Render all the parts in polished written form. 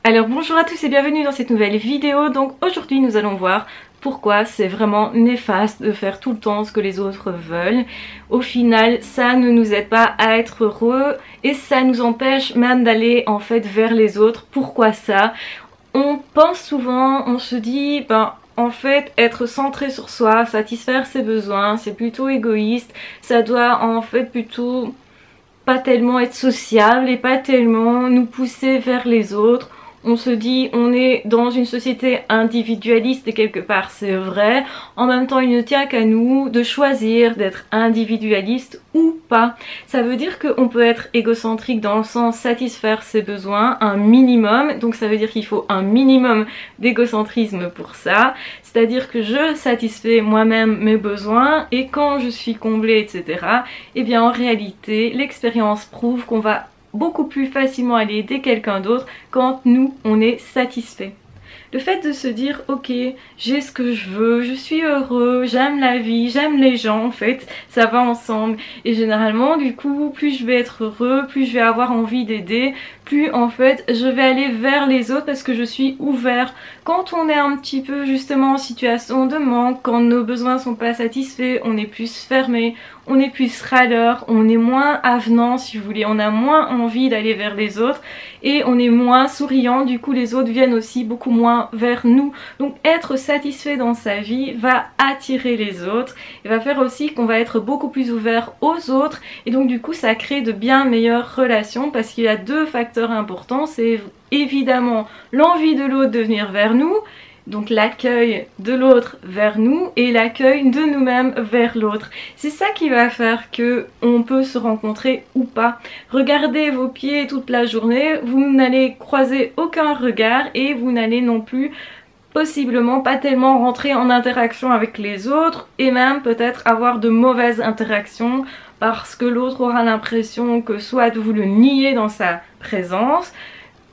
Alors bonjour à tous et bienvenue dans cette nouvelle vidéo. Donc aujourd'hui nous allons voir pourquoi c'est vraiment néfaste de faire tout le temps ce que les autres veulent. Au final ça ne nous aide pas à être heureux et ça nous empêche même d'aller en fait vers les autres. Pourquoi ça? On pense souvent, on se dit en fait, être centré sur soi, satisfaire ses besoins, c'est plutôt égoïste. Ça doit en fait plutôt pas tellement être sociable et pas tellement nous pousser vers les autres. On se dit on est dans une société individualiste et quelque part c'est vrai. En même temps il ne tient qu'à nous de choisir d'être individualiste ou pas. Ça veut dire qu'on peut être égocentrique dans le sens satisfaire ses besoins, un minimum. Donc ça veut dire qu'il faut un minimum d'égocentrisme pour ça. C'est-à-dire que je satisfais moi-même mes besoins et quand je suis comblée etc. Et bien en réalité l'expérience prouve qu'on va beaucoup plus facilement aller aider quelqu'un d'autre quand nous on est satisfait. Le fait de se dire ok j'ai ce que je veux, je suis heureux, j'aime la vie, j'aime les gens en fait, ça va ensemble et généralement du coup plus je vais être heureux, plus je vais avoir envie d'aider, plus en fait je vais aller vers les autres parce que je suis ouvert. Quand on est un petit peu justement en situation de manque, quand nos besoins sont pas satisfaits, on est plus fermé, on est plus râleur, on est moins avenant si vous voulez, on a moins envie d'aller vers les autres et on est moins souriant, du coup les autres viennent aussi beaucoup moins vers nous. Donc être satisfait dans sa vie va attirer les autres et va faire aussi qu'on va être beaucoup plus ouvert aux autres et donc du coup ça crée de bien meilleures relations parce qu'il y a deux facteurs importants, c'est évidemment l'envie de l'autre de venir vers nous, donc l'accueil de l'autre vers nous et l'accueil de nous-mêmes vers l'autre. C'est ça qui va faire que on peut se rencontrer ou pas. Regardez vos pieds toute la journée, vous n'allez croiser aucun regard et vous n'allez non plus possiblement pas tellement rentrer en interaction avec les autres et même peut-être avoir de mauvaises interactions parce que l'autre aura l'impression que soit vous le niez dans sa présence,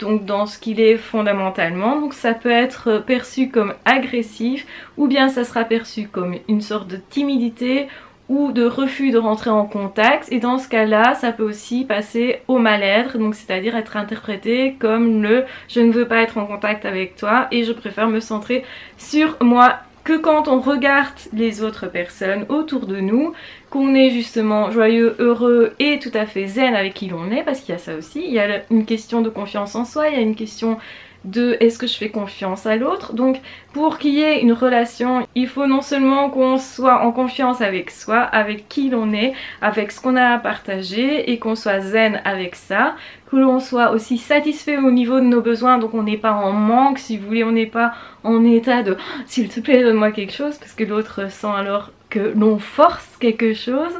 donc dans ce qu'il est fondamentalement, donc ça peut être perçu comme agressif ou bien ça sera perçu comme une sorte de timidité ou de refus de rentrer en contact et dans ce cas-là ça peut aussi passer au mal-être, donc c'est-à-dire être interprété comme le je ne veux pas être en contact avec toi et je préfère me centrer sur moi. Que quand on regarde les autres personnes autour de nous, qu'on est justement joyeux, heureux et tout à fait zen avec qui l'on est, parce qu'il y a ça aussi, il y a une question de confiance en soi, il y a une question de est-ce que je fais confiance à l'autre. Donc pour qu'il y ait une relation, il faut non seulement qu'on soit en confiance avec soi, avec qui l'on est, avec ce qu'on a à partager et qu'on soit zen avec ça, que l'on soit aussi satisfait au niveau de nos besoins, donc on n'est pas en manque si vous voulez, on n'est pas en état de s'il te plaît donne-moi quelque chose parce que l'autre sent alors que l'on force quelque chose.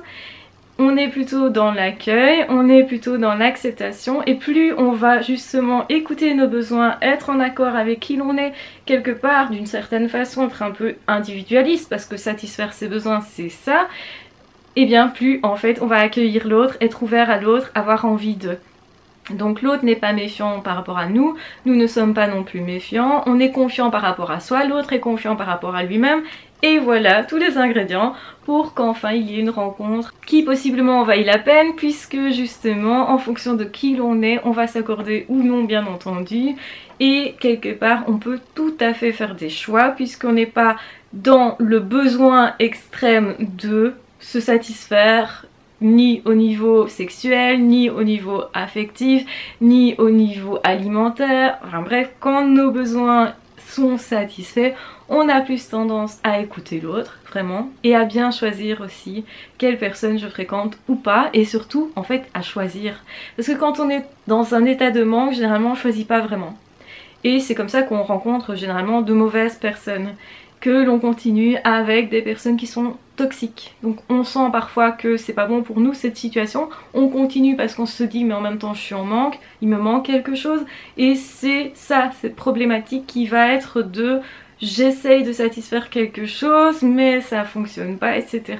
On est plutôt dans l'accueil, on est plutôt dans l'acceptation et plus on va justement écouter nos besoins, être en accord avec qui l'on est, quelque part d'une certaine façon être un peu individualiste parce que satisfaire ses besoins c'est ça, et bien plus en fait on va accueillir l'autre, être ouvert à l'autre, avoir envie de. Donc l'autre n'est pas méfiant par rapport à nous, nous ne sommes pas non plus méfiants, on est confiant par rapport à soi, l'autre est confiant par rapport à lui-même. Et voilà tous les ingrédients pour qu'enfin il y ait une rencontre qui possiblement en vaille la peine puisque justement en fonction de qui l'on est on va s'accorder ou non bien entendu et quelque part on peut tout à fait faire des choix puisqu'on n'est pas dans le besoin extrême de se satisfaire ni au niveau sexuel, ni au niveau affectif, ni au niveau alimentaire, enfin bref quand nos besoins sont satisfaits, on a plus tendance à écouter l'autre, vraiment, et à bien choisir aussi quelle personne je fréquente ou pas, et surtout, en fait, à choisir. Parce que quand on est dans un état de manque, généralement, on choisit pas vraiment. Et c'est comme ça qu'on rencontre généralement de mauvaises personnes, que l'on continue avec des personnes qui sont toxiques. Donc on sent parfois que c'est pas bon pour nous cette situation, on continue parce qu'on se dit mais en même temps je suis en manque, il me manque quelque chose et c'est ça, cette problématique qui va être de j'essaye de satisfaire quelque chose mais ça fonctionne pas, etc.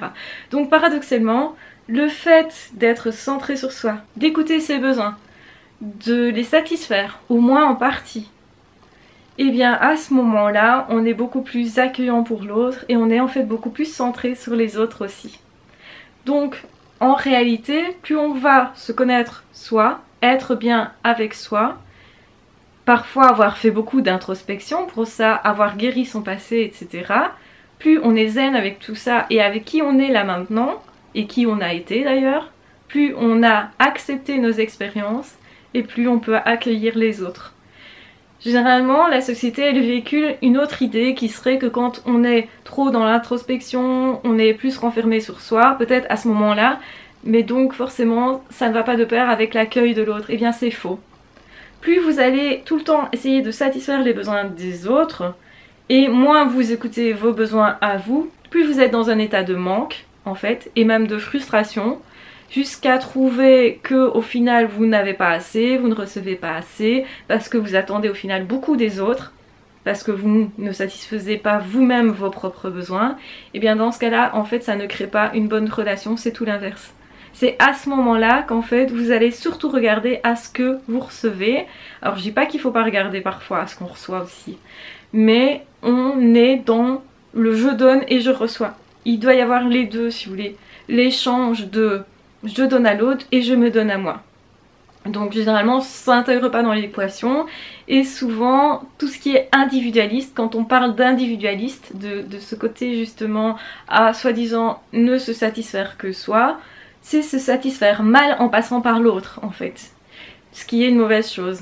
Donc paradoxalement, le fait d'être centré sur soi, d'écouter ses besoins, de les satisfaire, au moins en partie, et bien à ce moment-là, on est beaucoup plus accueillant pour l'autre et on est en fait beaucoup plus centré sur les autres aussi. Donc en réalité, plus on va se connaître soi, être bien avec soi, parfois avoir fait beaucoup d'introspection pour ça, avoir guéri son passé, etc., plus on est zen avec tout ça et avec qui on est là maintenant, et qui on a été d'ailleurs, plus on a accepté nos expériences et plus on peut accueillir les autres. Généralement, la société elle véhicule une autre idée qui serait que quand on est trop dans l'introspection, on est plus renfermé sur soi, peut-être à ce moment-là, mais donc forcément ça ne va pas de pair avec l'accueil de l'autre. Eh bien c'est faux. Plus vous allez tout le temps essayer de satisfaire les besoins des autres, et moins vous écoutez vos besoins à vous, plus vous êtes dans un état de manque, en fait, et même de frustration, jusqu'à trouver que au final vous n'avez pas assez, vous ne recevez pas assez, parce que vous attendez au final beaucoup des autres, parce que vous ne satisfaisez pas vous-même vos propres besoins, et bien dans ce cas-là, en fait, ça ne crée pas une bonne relation, c'est tout l'inverse. C'est à ce moment-là qu'en fait, vous allez surtout regarder à ce que vous recevez. Alors je dis pas qu'il faut pas regarder parfois à ce qu'on reçoit aussi, mais on est dans le je donne et je reçois. Il doit y avoir les deux si vous voulez, l'échange de je donne à l'autre et je me donne à moi. Donc généralement ça n'intègre pas dans l'équation et souvent tout ce qui est individualiste, quand on parle d'individualiste, de ce côté justement à soi-disant ne se satisfaire que soi, c'est se satisfaire mal en passant par l'autre en fait, ce qui est une mauvaise chose.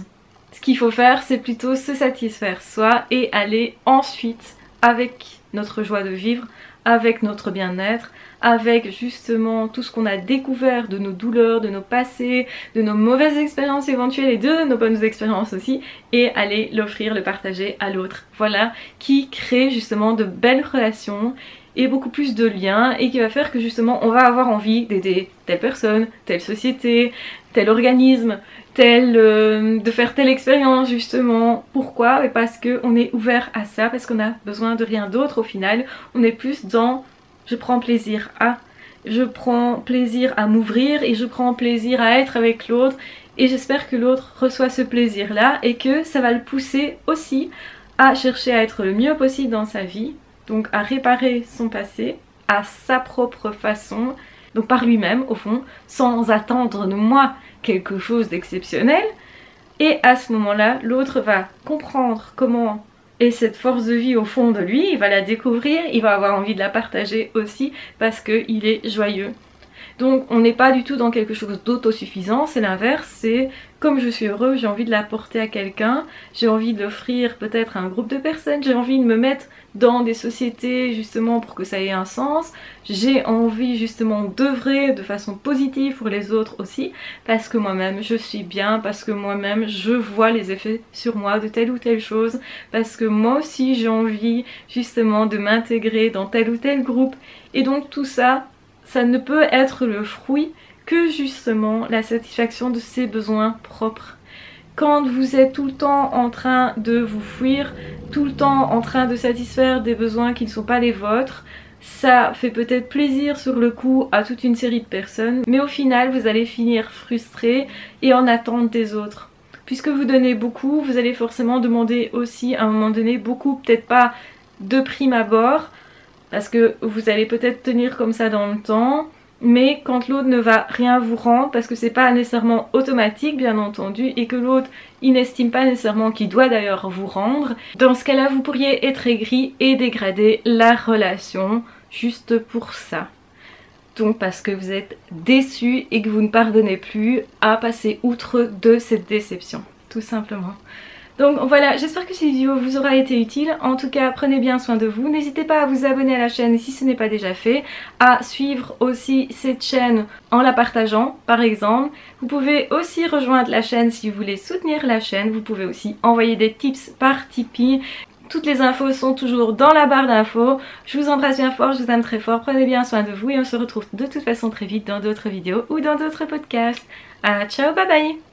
Ce qu'il faut faire c'est plutôt se satisfaire soi et aller ensuite avec notre joie de vivre, avec notre bien-être, avec justement tout ce qu'on a découvert de nos douleurs, de nos passés, de nos mauvaises expériences éventuelles et de nos bonnes expériences aussi, et aller l'offrir, le partager à l'autre. Voilà, qui crée justement de belles relations et beaucoup plus de liens et qui va faire que justement on va avoir envie d'aider telle personne, telle société, tel organisme, de faire telle expérience justement. Pourquoi? Parce qu'on est ouvert à ça, parce qu'on a besoin de rien d'autre au final. On est plus dans je prends plaisir à m'ouvrir et je prends plaisir à être avec l'autre et j'espère que l'autre reçoit ce plaisir là et que ça va le pousser aussi à chercher à être le mieux possible dans sa vie, donc à réparer son passé à sa propre façon, donc par lui-même au fond, sans attendre de moi quelque chose d'exceptionnel. Et à ce moment-là, l'autre va comprendre comment est cette force de vie au fond de lui, il va la découvrir, il va avoir envie de la partager aussi parce qu'il est joyeux. Donc on n'est pas du tout dans quelque chose d'autosuffisant, c'est l'inverse, c'est comme je suis heureux, j'ai envie de l'apporter à quelqu'un, j'ai envie de l'offrir peut-être à un groupe de personnes, j'ai envie de me mettre dans des sociétés justement pour que ça ait un sens, j'ai envie justement d'œuvrer de façon positive pour les autres aussi, parce que moi-même je suis bien, parce que moi-même je vois les effets sur moi de telle ou telle chose, parce que moi aussi j'ai envie justement de m'intégrer dans tel ou tel groupe, et donc tout ça, ça ne peut être le fruit que justement la satisfaction de ses besoins propres. Quand vous êtes tout le temps en train de vous fuir, tout le temps en train de satisfaire des besoins qui ne sont pas les vôtres, ça fait peut-être plaisir sur le coup à toute une série de personnes, mais au final vous allez finir frustré et en attente des autres. Puisque vous donnez beaucoup, vous allez forcément demander aussi à un moment donné beaucoup, peut-être pas de prime abord, parce que vous allez peut-être tenir comme ça dans le temps, mais quand l'autre ne va rien vous rendre, parce que c'est pas nécessairement automatique bien entendu, et que l'autre il n'estime pas nécessairement qu'il doit d'ailleurs vous rendre, dans ce cas-là vous pourriez être aigri et dégrader la relation juste pour ça. Donc parce que vous êtes déçu et que vous ne pardonnez plus à passer outre de cette déception, tout simplement. Donc voilà, j'espère que cette vidéo vous aura été utile. En tout cas, prenez bien soin de vous. N'hésitez pas à vous abonner à la chaîne si ce n'est pas déjà fait. À suivre aussi cette chaîne en la partageant, par exemple. Vous pouvez aussi rejoindre la chaîne si vous voulez soutenir la chaîne. Vous pouvez aussi envoyer des tips par Tipeee. Toutes les infos sont toujours dans la barre d'infos. Je vous embrasse bien fort, je vous aime très fort. Prenez bien soin de vous et on se retrouve de toute façon très vite dans d'autres vidéos ou dans d'autres podcasts. Ciao, bye bye!